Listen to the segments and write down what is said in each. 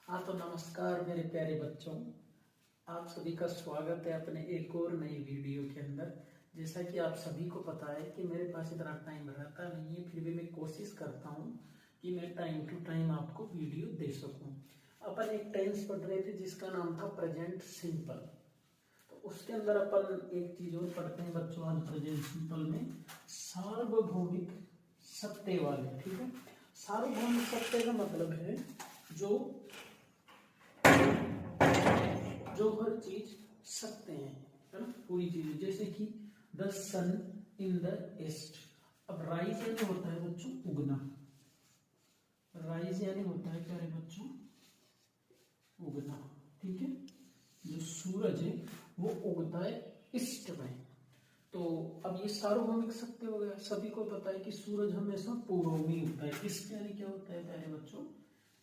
हाँ तो नमस्कार मेरे प्यारे बच्चों, आप सभी का स्वागत है अपने एक और नई वीडियो के अंदर। जैसा कि आप सभी को पता है कि मेरे पास इतना टाइम रहता नहीं है, फिर भी मैं कोशिश करता हूँ कि मैं टाइम टू टाइम आपको वीडियो दे सकूँ। अपन एक टेंस पढ़ रहे थे जिसका नाम था प्रेजेंट सिंपल। तो उसके अंदर अपन एक चीज और पढ़ते हैं बच्चों आज प्रेजेंट सिंपल में, सार्वभौमिक सत्य वाले। ठीक है, सार्वभौमिक सत्य का मतलब है जो हर चीज सत्य है ना, पूरी चीज। जैसे कि the sun in the east. अब राइज यानी होता है बच्चों उगना, राइज यानी होता है प्यारे बच्चों उगना। ठीक है, जो सूरज है वो उगता है ईस्ट में। तो अब ये सार्वभौमिक सत्य हो गया, सभी को पता है कि सूरज हमेशा पूर्व में उगता है। ईस्ट यानी क्या होता है प्यारे बच्चों,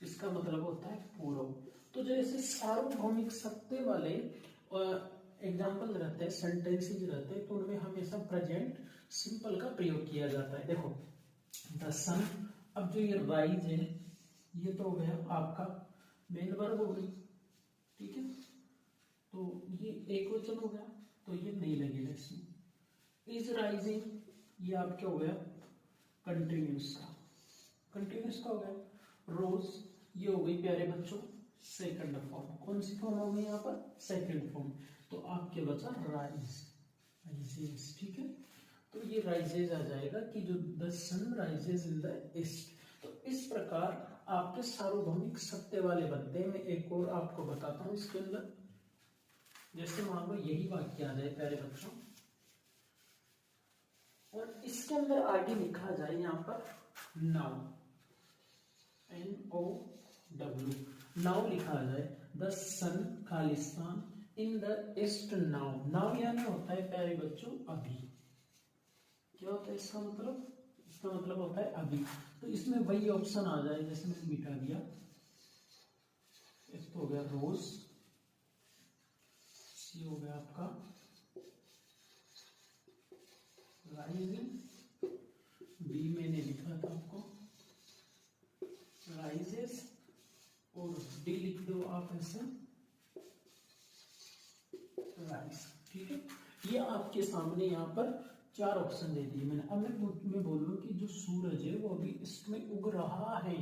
इसका मतलब होता है पूर्व। तो जैसे सार्वभौमिक सत्य वाले एग्जाम्पल रहते हैं, सेंटेंसेज रहते हैं, तो उनमें हमेशा प्रेजेंट सिंपल का प्रयोग किया जाता है। देखो द सन, अब जो ये राइज है ये तो हो गया आपका मेन वर्ब हो गई। ठीक है, तो ये एक वचन हो गया तो ये नहीं लगेगा इसमें। इज राइजिंग ये आपके हो गया कंटिन्यूस का, कंटिन्यूस का हो गया। रोज ये हो गई प्यारे बच्चों सेकंड फॉर्म। कौन सी फॉर्म हो गई यहाँ पर, सेकंड फॉर्म। तो आपके बचा राइज, राइजेस। ठीक है, तो ये राइजेज आ जाएगा कि जो the sun rises in the east. तो इस प्रकार आपके सार्वभौमिक सत्य वाले बनते हैं। मैं एक और आपको बताता हूँ इसके अंदर। जैसे मान लो यही वाक्य आ जाए प्यारे बच्चों, और इसके अंदर आगे लिखा जाए यहाँ पर नाउ, NOW, नाउ लिखा जाए द सन खालिस्तान in the east now. Now यानी होता है प्यारे बच्चों अभी। क्या होता है इसका मतलब, इसका मतलब होता है अभी। तो इसमें वही ऑप्शन आ जाए जैसे मैंने मिटा दिया, इसको हो गया रोज, सी हो गया आपका राइजिंग, बी मैंने लिखा था आपको राइजेस, और डी लिख दो आप ऐसे राइज। ठीक है, ये आपके सामने यहाँ पर चार ऑप्शन दे दिए मैंने। अब मैं बोलूँ कि जो सूरज है वो अभी इसमें उग रहा है,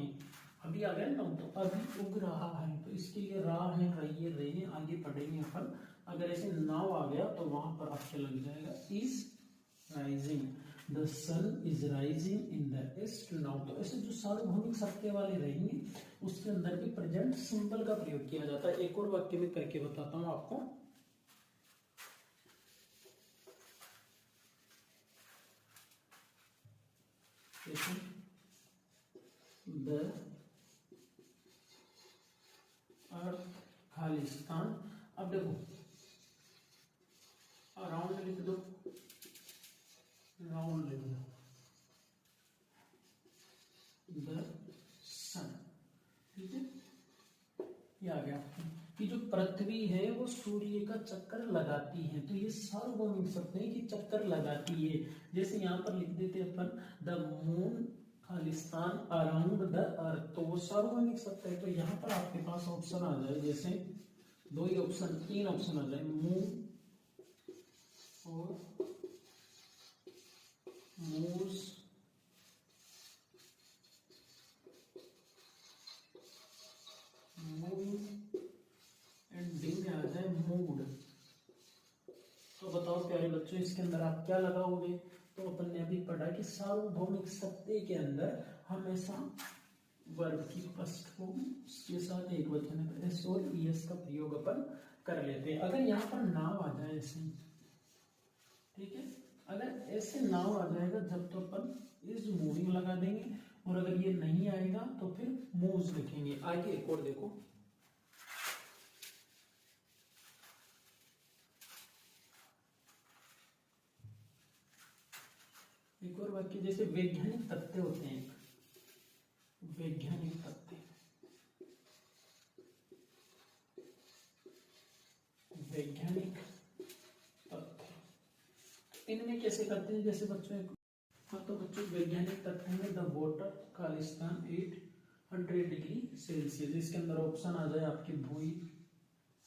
अभी आ गया ना, तो अभी उग रहा है, तो इसके लिए रा है, रही है, रहे हैं, आगे पढ़ेंगे अपन। अगर ऐसे नाव आ गया तो वहां पर आपके लग जाएगा is rising, the sun is rising in the east now. तो ऐसे जो सार्वभौमिक सत्य वाले रहेंगे उसके अंदर भी प्रेजेंट सिंपल का प्रयोग किया जाता है। एक और वाक्य में करके बताता हूं आपको। द अर्थ खालिस्तान, अब देखो अराउंड लिख दो, राउंड लिख दो द सन। ठीक है, ये आ गया कि जो पृथ्वी है वो सूर्य का चक्कर लगाती है। तो ये सार्वभौमिक सत्य है कि चक्कर लगाती है। जैसे यहाँ पर लिख देते upon the moon Khalistan around the earth, तो वो सार्वभौमिक सत्य है। तो यहाँ पर आपके पास ऑप्शन आ जाए, जैसे दो ही ऑप्शन, तीन ऑप्शन आ जाए, मून और मूव्स एंड डी में आ जाए मूड। तो बताओ प्यारे बच्चों इसके अंदर आप क्या लगाओगे। तो अपन ने अभी पढ़ा कि सार्वभौमिक सत्य के अंदर हमेशा वर्ब की फर्स्ट फॉर्म उसके साथ एक वचन एस और ईएस का प्रयोग अपन कर लेते हैं। अगर यहाँ पर नाव आ जाए ऐसे, ठीक है, अगर ऐसे नाव आ जाएगा जब तो अपन इज मूविंग लगा देंगे, और अगर ये नहीं आएगा तो फिर मूव्स लिखेंगे। आगे एक और देखो, एक और वाक्य जैसे वैज्ञानिक तथ्य होते हैं, वैज्ञानिक तथ्य, वैज्ञानिक तथ्य इनमें कैसे करते हैं। जैसे बच्चों हाँ, तो बच्चों वैज्ञानिक तथ्य में the water Khalistan 800 degree Celsius. इसके अंदर ऑप्शन आ जाए आपके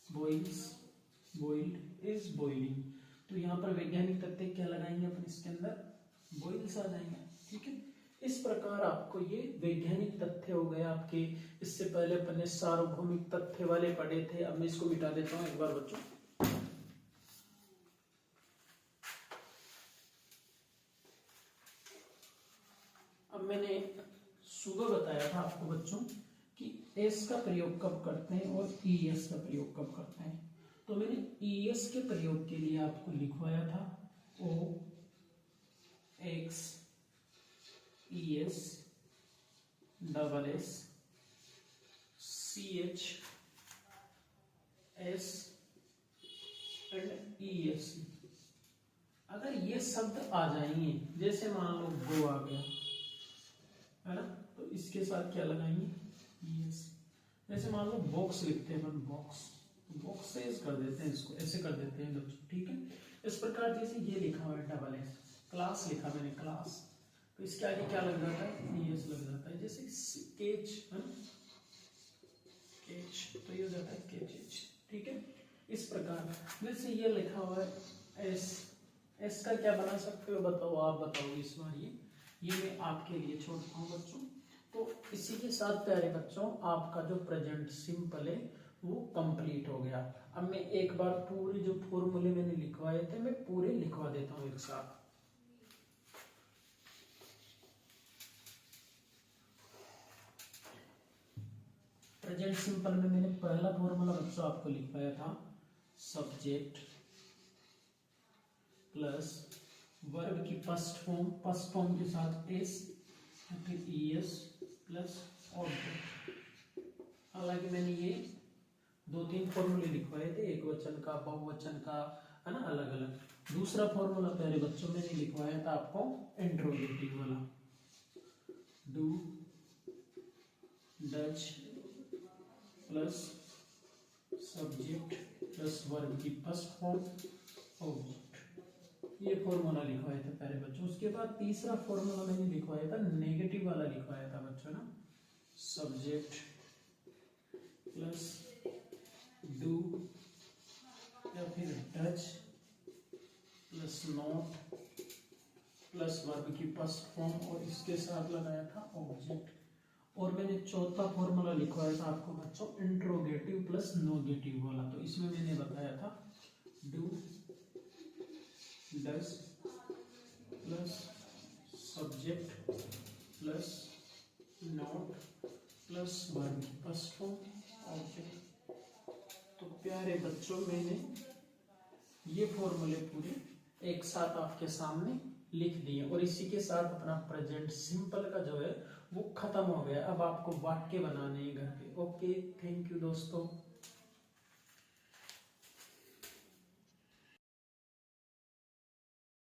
बॉइल्स, बॉइल्ड इज बॉइलिंग, तो यहाँ पर वैज्ञानिक तथ्य क्या लगाएंगे अपन, इसके अंदर बॉइल्स आ जाएंगे। ठीक है, इस प्रकार आपको ये वैज्ञानिक तथ्य हो गए आपके। इससे पहले अपन ने सार्वभौमिक तथ्य वाले पढ़े थे। अब मैं इसको मिटा देता हूँ एक बार बच्चों। अब मैंने सुबह बताया था आपको बच्चों कि एस का प्रयोग कब करते हैं और ई एस का प्रयोग कब करते हैं। तो मैंने ई एस के प्रयोग के लिए आपको लिखवाया था O X E S double S C H S and E S. अगर ये शब्द आ जाएंगे, जैसे मान लो गो आ गया है ना, तो इसके साथ क्या लगाएंगे, यस। जैसे मान लो बॉक्स लिखते हैं अपन, बॉक्स, तो बॉक्स से इस कर देते हैं, इसको ऐसे कर देते हैं बच्चों। ठीक है, इस प्रकार जैसे ये लिखा हुआ है डबल एस, क्लास लिखा मैंने क्लास, तो इसके आगे क्या लग जाता है, यस लग जाता है। जैसे केच है ना, केच, तो ये हो जाता है केच। ठीक है, इस प्रकार जैसे ये लिखा हुआ है एस, एस का क्या बना सकते हो बताओ, आप बताओ इस बार। ये मैं आपके लिए छोड़ता हूँ बच्चों। तो इसी के साथ प्यारे बच्चों आपका जो प्रेजेंट सिंपल है वो कंप्लीट हो गया। अब मैं एक बार पूरे जो फॉर्मूले मैंने लिखवाए थे मैं पूरे लिखवा देता हूँ एक साथ। प्रेजेंट सिंपल में मैंने पहला फॉर्मूला बच्चों आपको लिखवाया था, सब्जेक्ट प्लस वर्ब की फर्स्ट फॉर्म के साथ एस, फिर ई एस प्लस ऑब्जेक्ट। हालांकि मैंने ये 2-3 फॉर्मूले लिखवाए थे, एक वचन का, बहुवचन का, है ना, अलग अलग। दूसरा फॉर्मूला पहले बच्चों मैंने लिखवाया था आपको इंट्रोगेटिव वाला, do Dutch plus subject plus verb की फर्स्ट फॉर्म ऑब्जेक्ट। ये फॉर्मूला लिखवाया था पहले बच्चों। उसके बाद तीसरा फॉर्मूला मैंने लिखवाया था, नेगेटिव वाला लिखवाया था बच्चों ना, सब्जेक्ट प्लस डू या फिर Dutch plus not plus verb की फर्स्ट फॉर्म, और इसके साथ लगाया था ऑब्जेक्ट। और मैंने चौथा फॉर्मूला लिखवाया था आपको बच्चों, इंट्रोगेटिव प्लस नोगेटिव वाला। तो इसमें मैंने बताया था do does plus subject plus not plus verb की फर्स्ट फॉर्म ऑब्जेक्ट। तो प्यारे बच्चों मैंने ये फॉर्मूले पूरे एक साथ आपके सामने लिख दिए, और इसी के साथ अपना प्रेजेंट सिंपल का जो है वो खत्म हो गया। अब आपको वाक्य बनाने हैं घर पे। ओके, थैंक यू दोस्तों।